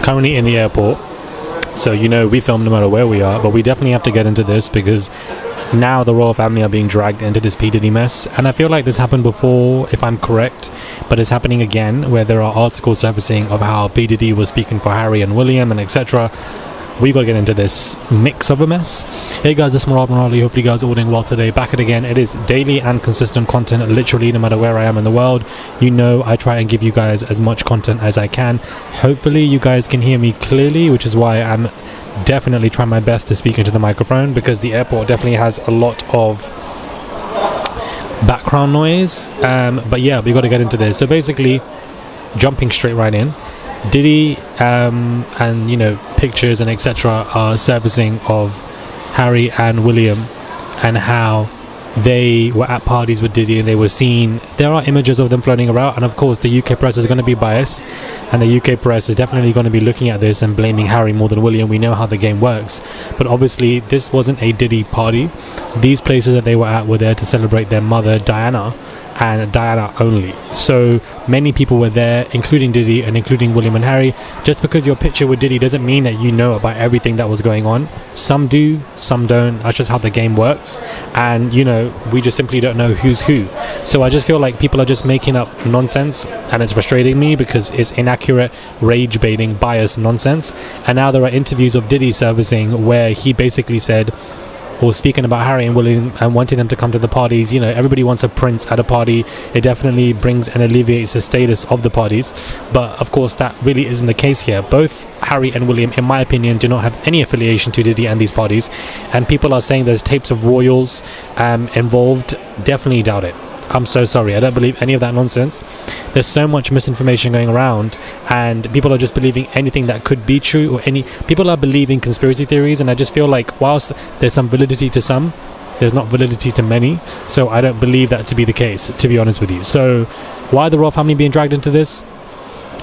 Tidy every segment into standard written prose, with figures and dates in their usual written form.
currently in the airport. So, we film no matter where we are, but we definitely have to get into this because now the royal family are being dragged into this P. Diddy mess. And I feel like this happened before, if I'm correct, but it's happening again, where there are articles surfacing of how P. Diddy was speaking for Harry and William and etc. We gotta get into this mix of a mess. Hey guys, it's Morali. Hopefully you guys are all doing well today. Back at again. It is daily and consistent content, literally no matter where I am in the world. I try and give you guys as much content as I can. Hopefully you guys can hear me clearly, which is why I'm definitely trying my best to speak into the microphone, because the airport definitely has a lot of background noise. But yeah, we got to get into this. So basically, jumping straight right in, Diddy and pictures and etc. are surfacing of Harry and William and how they were at parties with Diddy and they were seen. There are images of them floating around, and of course the UK press is going to be biased, and the UK press is definitely going to be looking at this and blaming Harry more than William. We know how the game works, but obviously this wasn't a Diddy party. These places that they were at were there to celebrate their mother Diana, and Diana only. So many people were there, including Diddy and including William and Harry. Just because your picture with Diddy doesn't mean that you know about everything that was going on. Some do, some don't. That's just how the game works. And we just simply don't know who's who. So I just feel like people are just making up nonsense, and it's frustrating me because it's inaccurate, rage baiting, biased nonsense. And now there are interviews of Diddy surfacing where he basically said, or speaking about Harry and William and wanting them to come to the parties. Everybody wants a prince at a party. It definitely brings and alleviates the status of the parties. But of course, that really isn't the case here. Both Harry and William, in my opinion, do not have any affiliation to Diddy and these parties. And people are saying there's tapes of royals involved. Definitely doubt it. I'm so sorry. I don't believe any of that nonsense. There's so much misinformation going around, and people are just believing anything that could be true, or people are believing conspiracy theories, and I just feel like whilst there's some validity to some, there's not validity to many. So I don't believe that to be the case, to be honest with you. So why the royal family being dragged into this?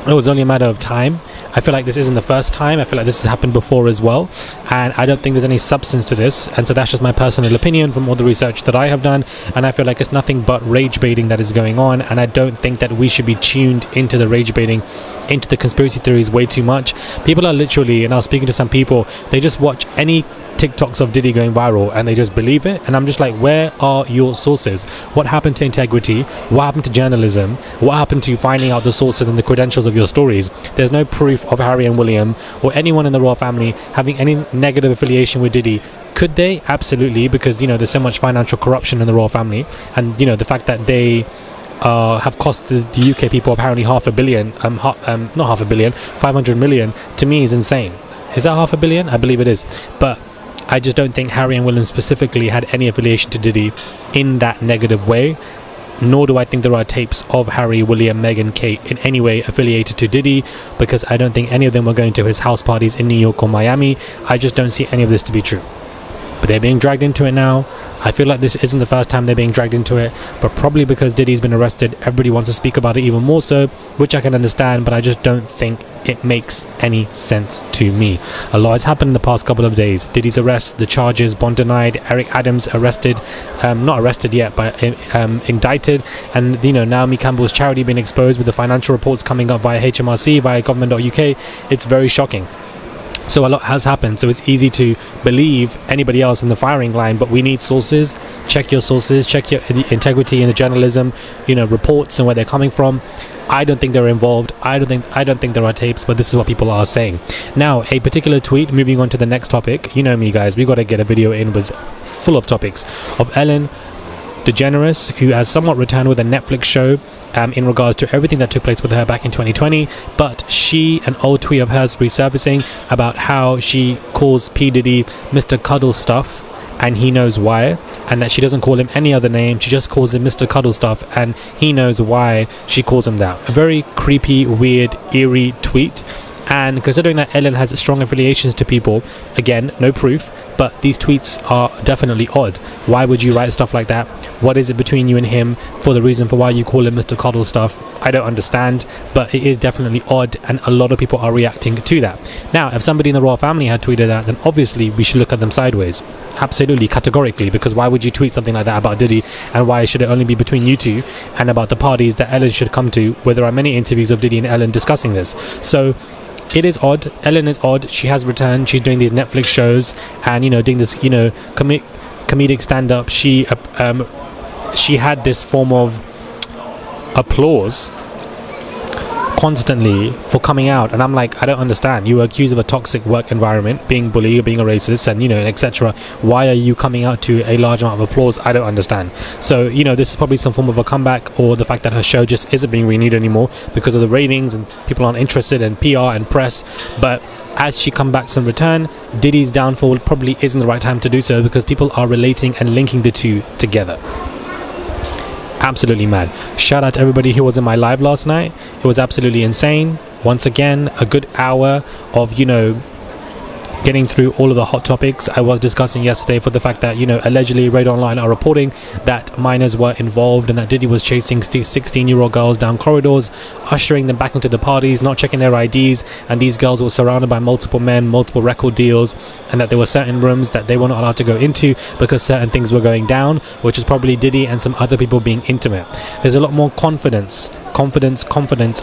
It was only a matter of time. I feel like this isn't the first time. I feel like this has happened before as well, and I don't think there's any substance to this. And so that's just my personal opinion from all the research that I have done, and I feel like it's nothing but rage baiting that is going on. And I don't think that we should be tuned into the rage baiting, into the conspiracy theories way too much. People are literally, and I was speaking to some people, they just watch any TikToks of Diddy going viral and they just believe it, and I'm just like, where are your sources? What happened to integrity? What happened to journalism? What happened to finding out the sources and the credentials of your stories? There's no proof of Harry and William or anyone in the royal family having any negative affiliation with Diddy. Could they? Absolutely, because there's so much financial corruption in the royal family, and the fact that they have cost the UK people apparently $500 million, 500 million, to me is insane. Is that $500 million? I believe it is. But I just don't think Harry and William specifically had any affiliation to Diddy in that negative way, nor do I think there are tapes of Harry, William, Meghan, Kate in any way affiliated to Diddy, because I don't think any of them were going to his house parties in New York or Miami. I just don't see any of this to be true. But they're being dragged into it now. I feel like this isn't the first time they're being dragged into it, but probably because Diddy's been arrested, everybody wants to speak about it even more so, which I can understand, but I just don't think it makes any sense to me. A lot has happened in the past couple of days. Diddy's arrest, the charges, bond denied, Eric Adams arrested, not arrested yet, but indicted, and Naomi Campbell's charity being exposed with the financial reports coming up via HMRC, via government.uk. It's very shocking. So a lot has happened, so it's easy to believe anybody else in the firing line, but we need sources. Check your sources, check your integrity in the journalism, reports and where they're coming from. I don't think they're involved. I don't think there are tapes, but this is what people are saying. Now, a particular tweet, moving on to the next topic. You know me, guys, we got to get a video in with full of topics of Ellen Degeneres, who has somewhat returned with a Netflix show in regards to everything that took place with her back in 2020, but an old tweet of hers resurfacing about how she calls P. Diddy Mr. Cuddle Stuff, and he knows why, and that she doesn't call him any other name, she just calls him Mr. Cuddle Stuff, and he knows why she calls him that. A very creepy, weird, eerie tweet. And considering that Ellen has strong affiliations to people, again, no proof, but these tweets are definitely odd. Why would you write stuff like that? What is it between you and him for the reason for why you call him Mr. Coddle Stuff? I don't understand, but it is definitely odd, and a lot of people are reacting to that. Now, if somebody in the royal family had tweeted that, then obviously we should look at them sideways. Absolutely, categorically, because why would you tweet something like that about Diddy, and why should it only be between you two, and about the parties that Ellen should come to, where there are many interviews of Diddy and Ellen discussing this. So it is odd. Ellen is odd. She has returned. She's doing these Netflix shows and, you know, doing this, you know, comedic stand-up. She had this form of applause constantly for coming out, and I'm like, I don't understand. You were accused of a toxic work environment, being bullied, being a racist, and, you know, etc. Why are you coming out to a large amount of applause? I don't understand. So, you know, this is probably some form of a comeback, or the fact that her show just isn't being renewed anymore because of the ratings and people aren't interested in PR and press. But as she comes back and return, Diddy's downfall probably isn't the right time to do so, because people are relating and linking the two together. Absolutely mad. Shout out to everybody who was in my live last night. It was absolutely insane. Once again, a good hour of, you know, getting through all of the hot topics I was discussing yesterday, for the fact that, you know, allegedly Raid Online are reporting that minors were involved and that Diddy was chasing 16-year-old girls down corridors, ushering them back into the parties, not checking their IDs, and these girls were surrounded by multiple men, multiple record deals, and that there were certain rooms that they were not allowed to go into because certain things were going down, which is probably Diddy and some other people being intimate. There's a lot more confidence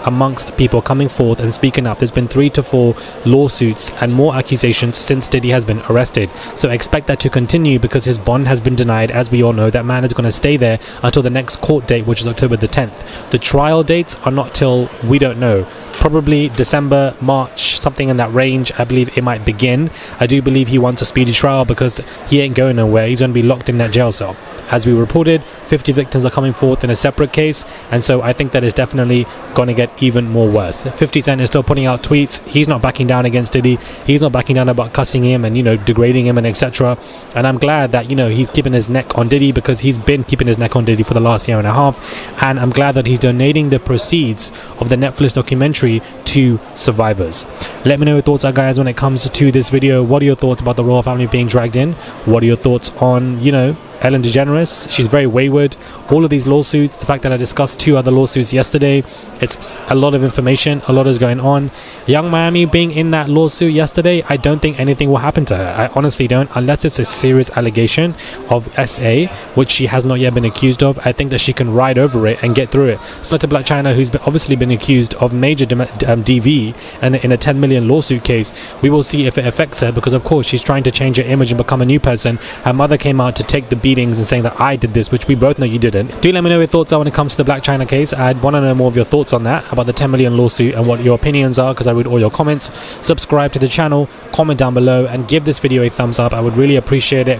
amongst people coming forth and speaking up. There's been 3 to 4 lawsuits and more accusations since Diddy has been arrested. So expect that to continue, because his bond has been denied. As we all know, that man is going to stay there until the next court date, which is October the 10th. The trial dates are not till, we don't know, probably December, March, something in that range. I believe it might begin. I do believe he wants a speedy trial, because he ain't going nowhere. He's going to be locked in that jail cell. As we reported, 50 victims are coming forth in a separate case, and so I think that is definitely going to get even more worse. 50 Cent is still putting out tweets. He's not backing down against Diddy. He's not backing down about cussing him and, you know, degrading him and etc. And I'm glad that, you know, he's keeping his neck on Diddy, because he's been keeping his neck on Diddy for the last year and a half. And I'm glad that he's donating the proceeds of the Netflix documentary to survivors. Let me know your thoughts, guys, when it comes to this video. What are your thoughts about the royal family being dragged in? What are your thoughts on, you know, Ellen DeGeneres? She's very wayward. All of these lawsuits, the fact that I discussed 2 other lawsuits yesterday, it's a lot of information, a lot is going on. Young Miami being in that lawsuit yesterday, I don't think anything will happen to her. I honestly don't, unless it's a serious allegation of SA, which she has not yet been accused of. I think that she can ride over it and get through it. Similar to Blac Chyna, who's obviously been accused of major DV and in a 10 million lawsuit case. We will see if it affects her, because of course she's trying to change her image and become a new person. Her mother came out to take the beatings and saying that I did this, which we both know you didn't. Do let me know your thoughts are when it comes to the Blac Chyna case. I'd want to know more of your thoughts on that, about the 10 million lawsuit, and what your opinions are, because I read all your comments. Subscribe to the channel, comment down below, and give this video a thumbs up. I would really appreciate it.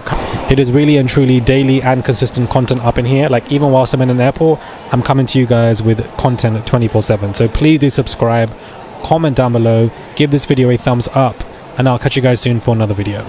It is really and truly daily and consistent content up in here. Like, even whilst I'm in an airport, I'm coming to you guys with content 24/7. So please do subscribe, comment down below, give this video a thumbs up, and I'll catch you guys soon for another video.